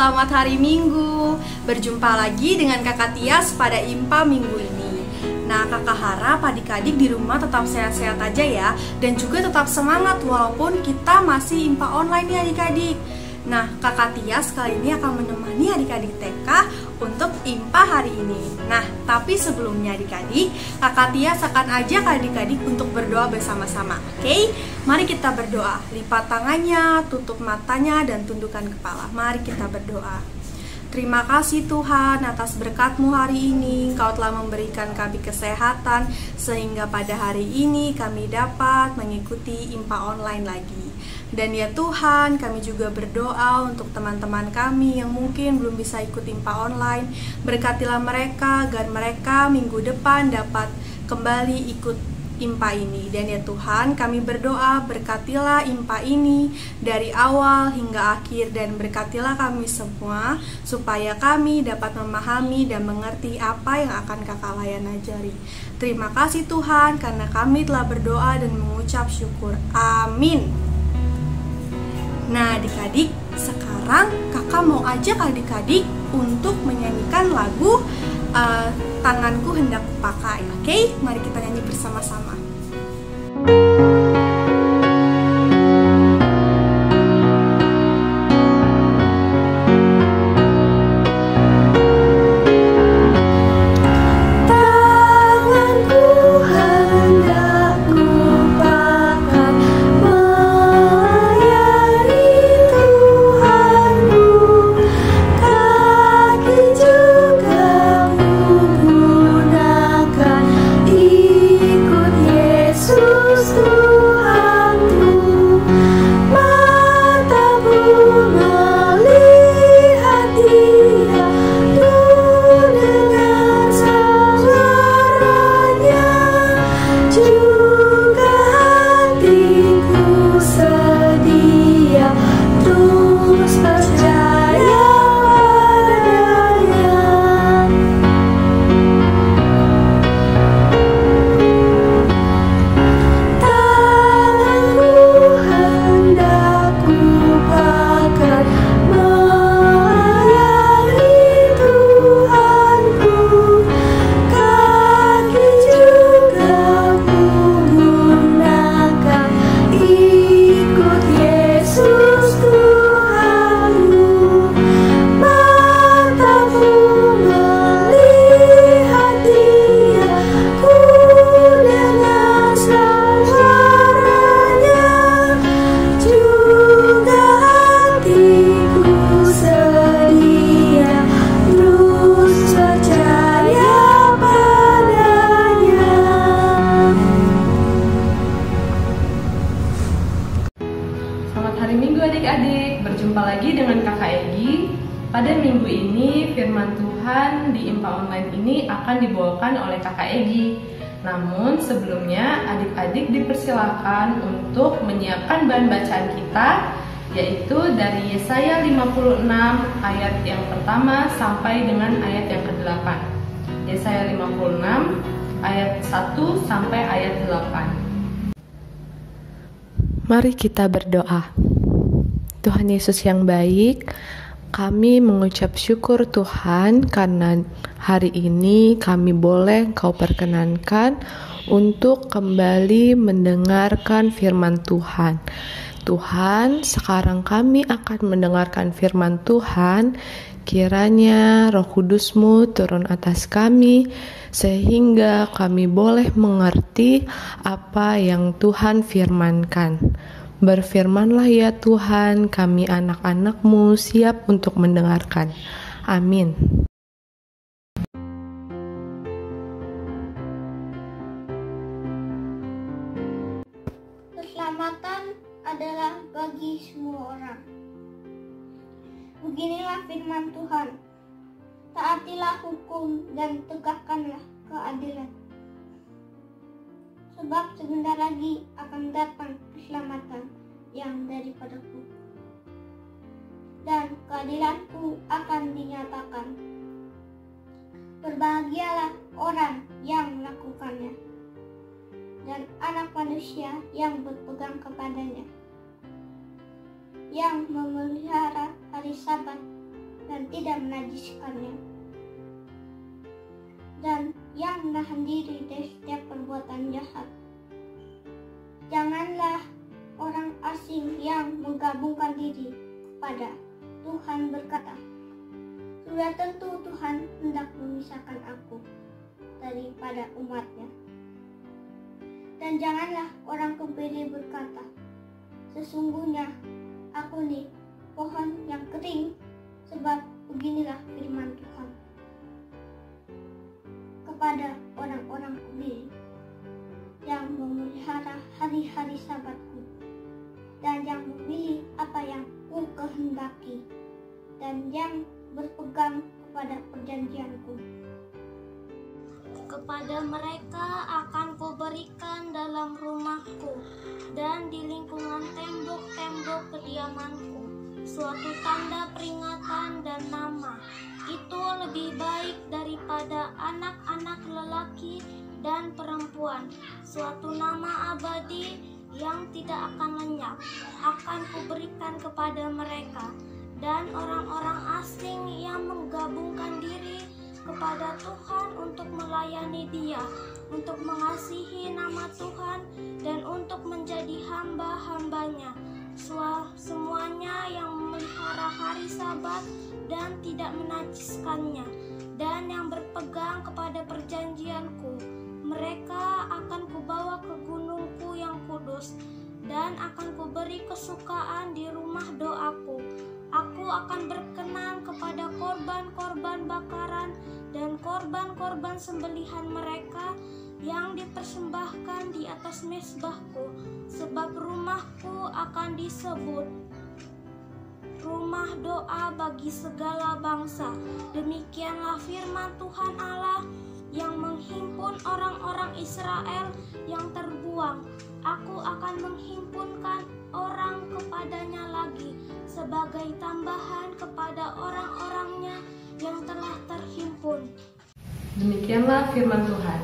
selamat hari Minggu. Berjumpa lagi dengan Kakak Tias pada IMPA minggu ini. Nah, Kakak harap adik-adik di rumah tetap sehat-sehat aja ya, dan juga tetap semangat walaupun kita masih IMPA online nih adik-adik. Nah, Kakak Tias kali ini akan menemani adik-adik TK untuk IMPA hari ini. Nah, tapi sebelumnya adik-adik, Kakak Tias akan ajak adik-adik untuk berdoa bersama-sama. Oke? Mari kita berdoa. Lipat tangannya, tutup matanya, dan tundukkan kepala. Mari kita berdoa. Terima kasih Tuhan atas berkat-Mu hari ini. Engkau telah memberikan kami kesehatan sehingga pada hari ini kami dapat mengikuti IMPA online lagi. Dan ya Tuhan, kami juga berdoa untuk teman-teman kami yang mungkin belum bisa ikut IMPA online. Berkatilah mereka agar mereka minggu depan dapat kembali ikut IMPA ini. Dan ya Tuhan, kami berdoa berkatilah IMPA ini dari awal hingga akhir, dan berkatilah kami semua supaya kami dapat memahami dan mengerti apa yang akan Kakak Layan ajari. Terima kasih Tuhan karena kami telah berdoa dan mengucap syukur. Amin. Nah adik-adik, sekarang kakak mau ajak adik-adik untuk menyanyikan lagu Tanganku Hendak Kupakai. Oke, mari kita nyanyi bersama-sama. Berjumpa lagi dengan Kakak Egi. Pada minggu ini firman Tuhan di IMPA online ini akan dibawakan oleh Kakak Egi. Namun sebelumnya adik-adik dipersilakan untuk menyiapkan bahan bacaan kita, yaitu dari Yesaya 56 ayat yang pertama sampai dengan ayat yang ke-8. Yesaya 56 ayat 1 sampai ayat 8. Mari kita berdoa. Tuhan Yesus yang baik, kami mengucap syukur Tuhan karena hari ini kami boleh Engkau perkenankan untuk kembali mendengarkan firman Tuhan. Tuhan, sekarang kami akan mendengarkan firman Tuhan. Kiranya Roh Kudus-Mu turun atas kami sehingga kami boleh mengerti apa yang Tuhan firmankan. Berfirmanlah ya Tuhan, kami anak-anak-Mu siap untuk mendengarkan. Amin. Keselamatan adalah bagi semua orang. Beginilah firman Tuhan. Taatilah hukum dan tegakkanlah keadilan. Sebab sebentar lagi akan datang keselamatan yang daripadaku, dan keadilanku akan dinyatakan. Berbahagialah orang yang melakukannya, dan anak manusia yang berpegang kepadanya, yang memelihara hari Sabat dan tidak menajiskannya, dan yang menahan diri dari setiap perbuatan jahat. Janganlah orang asing yang menggabungkan diri kepada Tuhan berkata, sudah tentu Tuhan hendak memisahkan aku daripada umatnya. Dan janganlah orang kebiri berkata, sesungguhnya aku nih pohon yang kering, sebab beginilah firman Tuhan kepada orang-orang kebiri yang memelihara hari-hari Sabatku dan yang memilih apa yang ku kehendaki dan yang berpegang kepada perjanjianku. Kepada mereka akan kuberikan dalam rumahku dan di lingkungan tembok-tembok kediamanku suatu tanda peringatan dan nama. Itu lebih baik daripada anak-anak lelaki dan perempuan. Suatu nama abadi yang tidak akan lenyap akan kuberikan kepada mereka, dan orang-orang asing yang menggabungkan diri kepada Tuhan untuk melayani Dia, untuk mengasihi nama Tuhan dan untuk menjadi hamba-hambanya. Semuanya yang memelihara hari Sabat dan tidak menajiskannya, dan yang berpegang kepada perjanjianku, mereka akan kubawa ke gunungku yang kudus, dan akan kuberi kesukaan di rumah doaku. Aku akan berkenan kepada korban-korban bakaran dan korban-korban sembelihan mereka yang dipersembahkan di atas mezbahku, sebab rumahku akan disebut rumah doa bagi segala bangsa. Demikianlah firman Tuhan Allah yang menghimpun orang-orang Israel yang terbuang. Aku akan menghimpunkan orang kepadanya lagi sebagai tambahan kepada orang-orangnya yang telah terhimpun. Demikianlah firman Tuhan.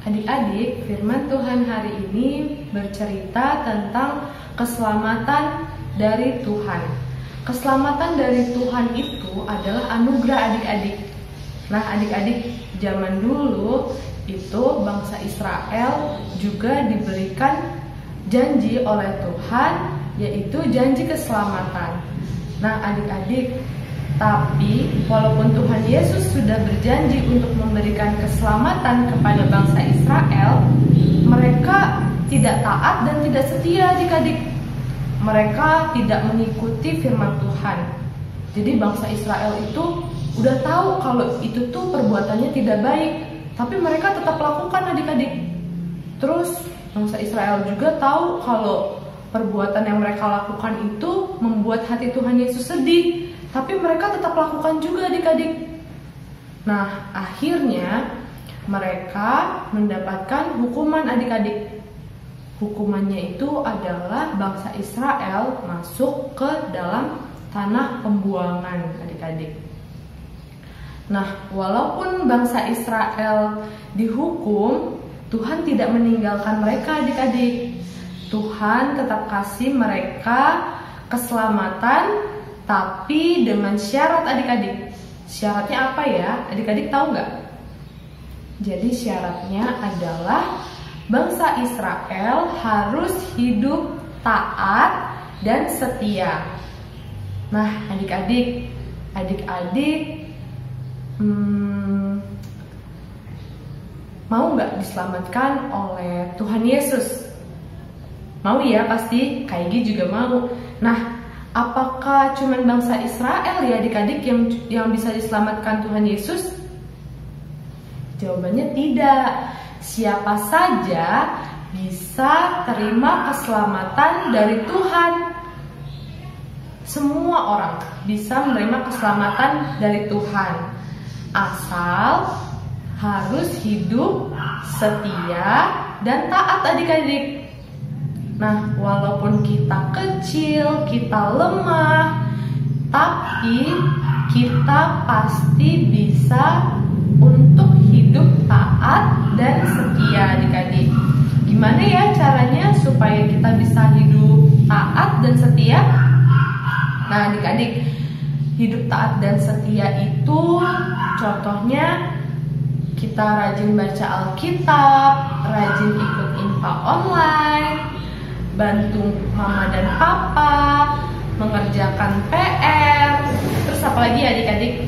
Adik-adik, firman Tuhan hari ini bercerita tentang keselamatan dari Tuhan. Keselamatan dari Tuhan itu adalah anugerah adik-adik. Nah, adik-adik, zaman dulu itu bangsa Israel juga diberikan janji oleh Tuhan, yaitu janji keselamatan. Nah, adik-adik, tapi walaupun Tuhan Yesus sudah berjanji untuk memberikan keselamatan kepada bangsa Israel, mereka tidak taat dan tidak setia adik-adik. Mereka tidak mengikuti firman Tuhan. Jadi bangsa Israel itu udah tahu kalau itu tuh perbuatannya tidak baik, tapi mereka tetap lakukan adik-adik. Terus bangsa Israel juga tahu kalau perbuatan yang mereka lakukan itu membuat hati Tuhan Yesus sedih, tapi mereka tetap lakukan juga adik-adik. Nah, akhirnya mereka mendapatkan hukuman adik-adik. Hukumannya itu adalah bangsa Israel masuk ke dalam tanah pembuangan adik-adik. Nah, walaupun bangsa Israel dihukum, Tuhan tidak meninggalkan mereka adik-adik. Tuhan tetap kasih mereka keselamatan, tapi dengan syarat adik-adik. Syaratnya apa ya? Adik-adik tahu nggak? Jadi syaratnya adalah bangsa Israel harus hidup taat dan setia. Nah, adik-adik mau nggak diselamatkan oleh Tuhan Yesus? Mau ya, pasti Kak juga mau. Nah, apakah cuman bangsa Israel ya adik-adik yang bisa diselamatkan Tuhan Yesus? Jawabannya tidak. Siapa saja bisa terima keselamatan dari Tuhan. Semua orang bisa menerima keselamatan dari Tuhan, asal harus hidup setia dan taat adik-adik. Nah, walaupun kita kecil, kita lemah, tapi kita pasti bisa untuk hidup taat dan setia adik-adik. Gimana ya caranya supaya kita bisa hidup taat dan setia? Nah, adik-adik, hidup taat dan setia itu contohnya kita rajin baca Alkitab, rajin ikut IMPA online, bantu mama dan papa, mengerjakan PR, terus apalagi adik-adik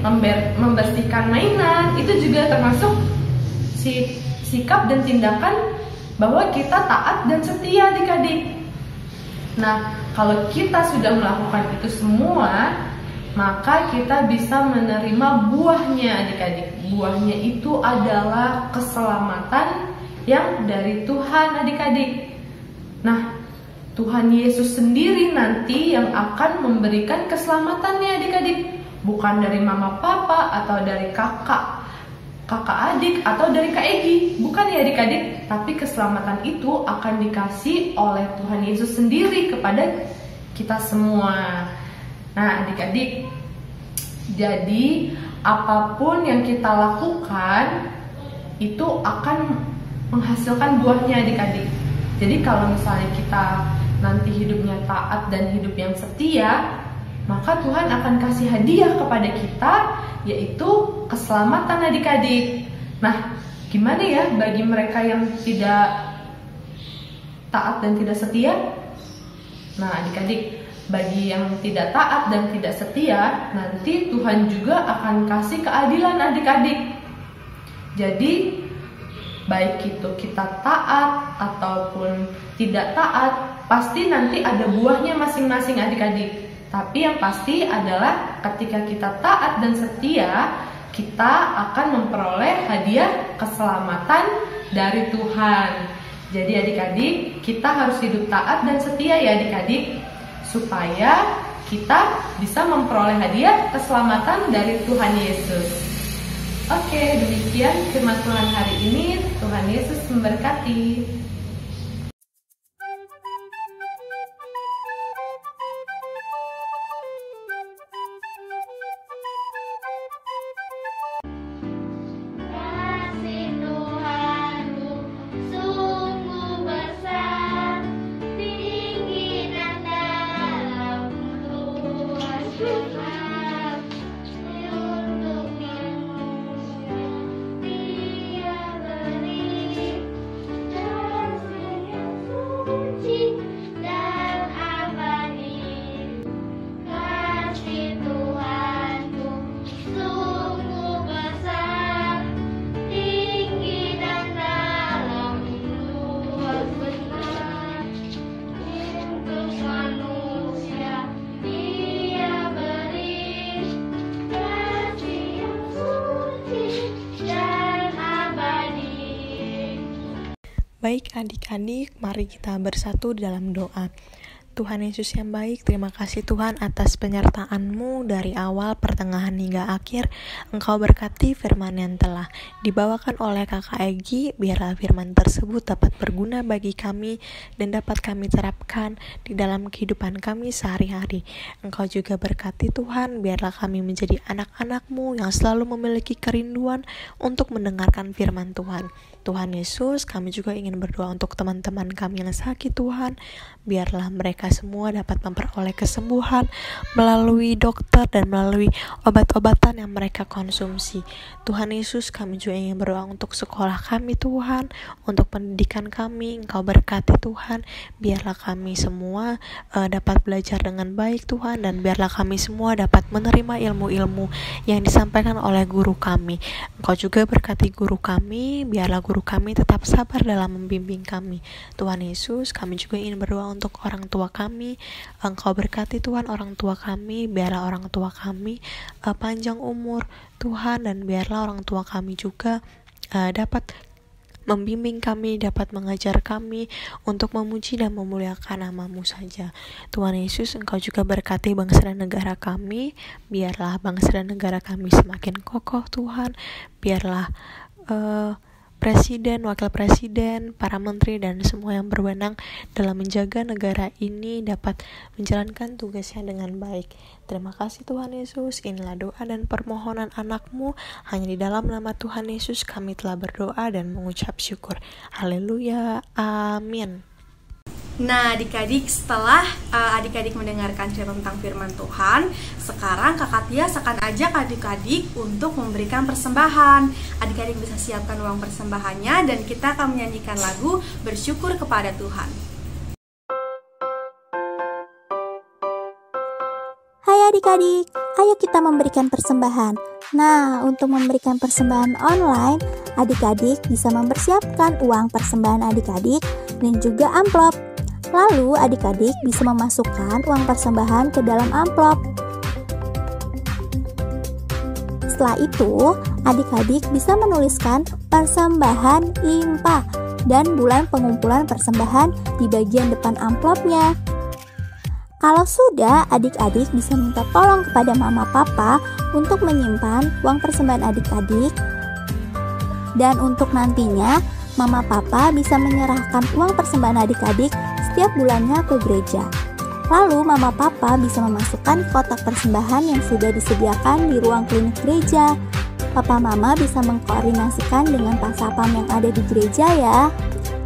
membersihkan mainan. Itu juga termasuk sikap dan tindakan bahwa kita taat dan setia adik-adik. Nah, kalau kita sudah melakukan itu semua, maka kita bisa menerima buahnya adik-adik. Buahnya itu adalah keselamatan yang dari Tuhan adik-adik. Nah, Tuhan Yesus sendiri nanti yang akan memberikan keselamatannya adik-adik. Bukan dari mama papa atau dari kakak adik atau dari Kak Egi. Bukan ya adik-adik, tapi keselamatan itu akan dikasih oleh Tuhan Yesus sendiri kepada kita semua. Nah adik-adik, jadi apapun yang kita lakukan itu akan menghasilkan buahnya adik-adik. Jadi kalau misalnya kita nanti hidupnya taat dan hidup yang setia, maka Tuhan akan kasih hadiah kepada kita, yaitu keselamatan adik-adik. Nah, gimana ya bagi mereka yang tidak taat dan tidak setia? Nah adik-adik, bagi yang tidak taat dan tidak setia, nanti Tuhan juga akan kasih keadilan adik-adik. Jadi baik itu kita taat ataupun tidak taat, pasti nanti ada buahnya masing-masing adik-adik. Tapi yang pasti adalah ketika kita taat dan setia, kita akan memperoleh hadiah keselamatan dari Tuhan. Jadi adik-adik, kita harus hidup taat dan setia ya adik-adik, supaya kita bisa memperoleh hadiah keselamatan dari Tuhan Yesus. Oke, demikian firman Tuhan hari ini. Tuhan Yesus memberkati. Baik adik-adik, mari kita bersatu dalam doa. Tuhan Yesus yang baik, terima kasih Tuhan atas penyertaan-Mu dari awal, pertengahan hingga akhir. Engkau berkati firman yang telah dibawakan oleh Kakak Egi, biarlah firman tersebut dapat berguna bagi kami dan dapat kami terapkan di dalam kehidupan kami sehari-hari. Engkau juga berkati Tuhan, biarlah kami menjadi anak-anak-Mu yang selalu memiliki kerinduan untuk mendengarkan firman Tuhan. Tuhan Yesus, kami juga ingin berdoa untuk teman-teman kami yang sakit Tuhan, biarlah mereka semua dapat memperoleh kesembuhan melalui dokter dan melalui obat-obatan yang mereka konsumsi. Tuhan Yesus, kami juga ingin berdoa untuk sekolah kami Tuhan, untuk pendidikan kami. Engkau berkati Tuhan, biarlah kami semua dapat belajar dengan baik Tuhan, dan biarlah kami semua dapat menerima ilmu-ilmu yang disampaikan oleh guru kami. Engkau juga berkati guru kami, biarlah guru kami tetap sabar dalam membimbing kami. Tuhan Yesus, kami juga ingin berdoa untuk orang tua kami. Engkau berkati Tuhan orang tua kami, biarlah orang tua kami panjang umur Tuhan, dan biarlah orang tua kami juga dapat membimbing kami, dapat mengajar kami untuk memuji dan memuliakan nama-Mu saja. Tuhan Yesus, Engkau juga berkati bangsa dan negara kami, biarlah bangsa dan negara kami semakin kokoh Tuhan, biarlah Presiden, Wakil Presiden, para menteri, dan semua yang berwenang dalam menjaga negara ini dapat menjalankan tugasnya dengan baik. Terima kasih Tuhan Yesus, inilah doa dan permohonan anak-Mu, hanya di dalam nama Tuhan Yesus kami telah berdoa dan mengucap syukur. Haleluya, amin. Nah, adik-adik, setelah adik-adik mendengarkan cerita tentang firman Tuhan, sekarang Kakak Tias akan ajak adik-adik untuk memberikan persembahan. Adik-adik bisa siapkan uang persembahannya dan kita akan menyanyikan lagu Bersyukur kepada Tuhan. Hai adik-adik, ayo kita memberikan persembahan. Nah, untuk memberikan persembahan online, adik-adik bisa mempersiapkan uang persembahan adik-adik dan juga amplop. Lalu adik-adik bisa memasukkan uang persembahan ke dalam amplop. Setelah itu, adik-adik bisa menuliskan persembahan IMPA dan bulan pengumpulan persembahan di bagian depan amplopnya. Kalau sudah, adik-adik bisa minta tolong kepada mama papa untuk menyimpan uang persembahan adik-adik. Dan untuk nantinya, mama papa bisa menyerahkan uang persembahan adik-adik setiap bulannya ke gereja. Lalu mama papa bisa memasukkan kotak persembahan yang sudah disediakan di ruang klinik gereja. Papa mama bisa mengkoordinasikan dengan pasapam yang ada di gereja ya.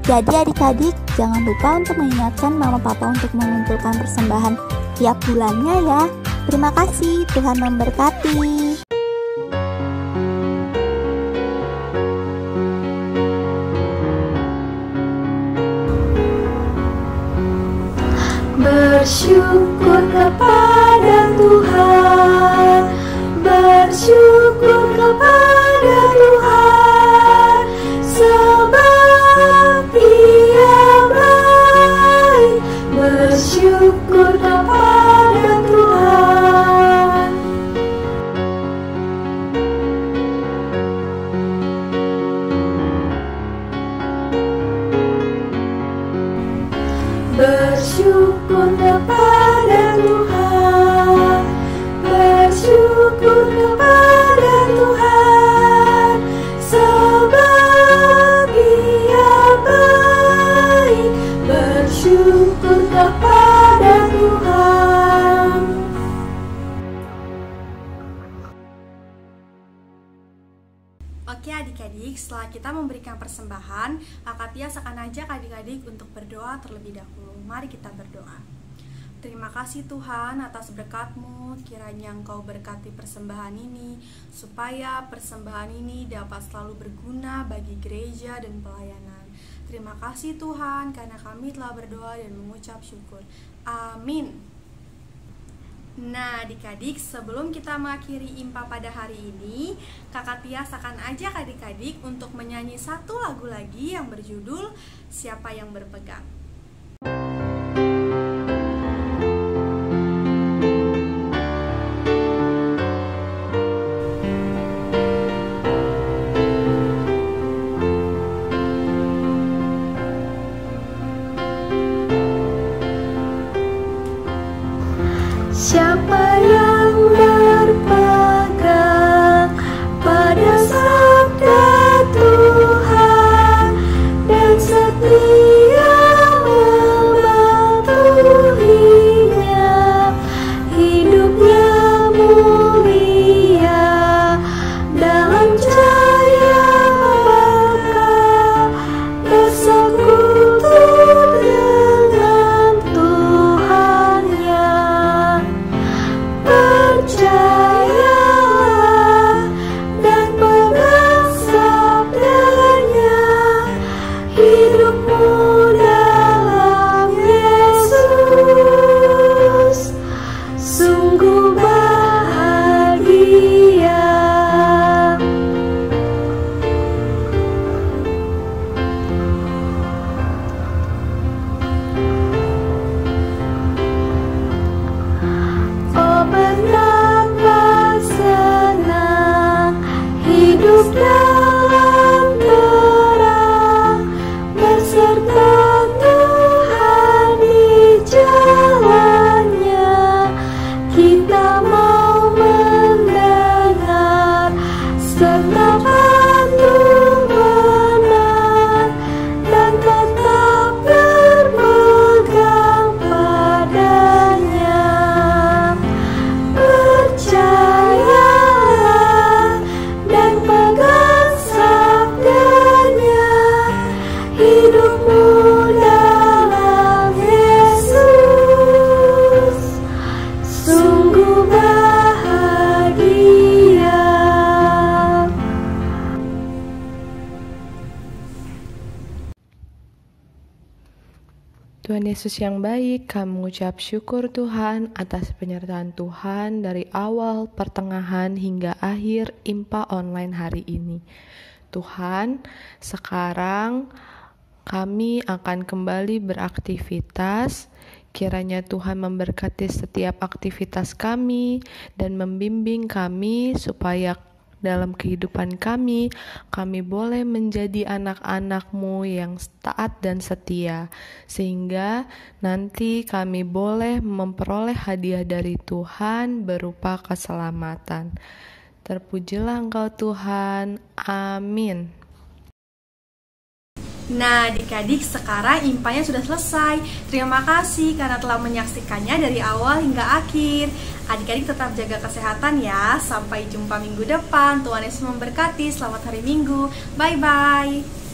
Jadi adik-adik jangan lupa untuk mengingatkan mama papa untuk mengumpulkan persembahan tiap bulannya ya. Terima kasih, Tuhan memberkati. Bersyukur kepada Tuhan, bersyukur kepada Tuhan, sebab Dia baik. Bersyukur kepada Tuhan. Bersyukur kepada Tuhan, bersyukur kepada Tuhan, sebab Dia baik. Bersyukur kepada Tuhan. Oke adik-adik, setelah kita memberikan persembahan, Kakak Tias akan ajak adik-adik untuk berdoa terlebih dahulu. Mari kita berdoa. Terima kasih Tuhan atas berkat-Mu, kiranya Engkau berkati persembahan ini, supaya persembahan ini dapat selalu berguna bagi gereja dan pelayanan. Terima kasih Tuhan, karena kami telah berdoa dan mengucap syukur. Amin. Nah adik-adik, sebelum kita mengakhiri IMPA pada hari ini, Kakak Tias akan ajak adik-adik untuk menyanyi satu lagu lagi yang berjudul Siapa yang Berpegang. Siapa yang berpegang pada sabda Tuhan dan setia mematuhinya, hidupnya mulia dalam cahaya berkah, bersekutu dengan Tuhannya. Tuhan Yesus yang baik, kami mengucap syukur Tuhan atas penyertaan Tuhan dari awal, pertengahan, hingga akhir IMPA online hari ini. Tuhan, sekarang kami akan kembali beraktivitas. Kiranya Tuhan memberkati setiap aktivitas kami dan membimbing kami supaya dalam kehidupan kami boleh menjadi anak-anak-Mu yang taat dan setia, sehingga nanti kami boleh memperoleh hadiah dari Tuhan berupa keselamatan. Terpujilah Engkau Tuhan, amin. Nah, adik-adik, sekarang IMPA-nya sudah selesai. Terima kasih karena telah menyaksikannya dari awal hingga akhir. Adik-adik tetap jaga kesehatan ya. Sampai jumpa minggu depan. Tuhan Yesus memberkati. Selamat hari Minggu. Bye-bye.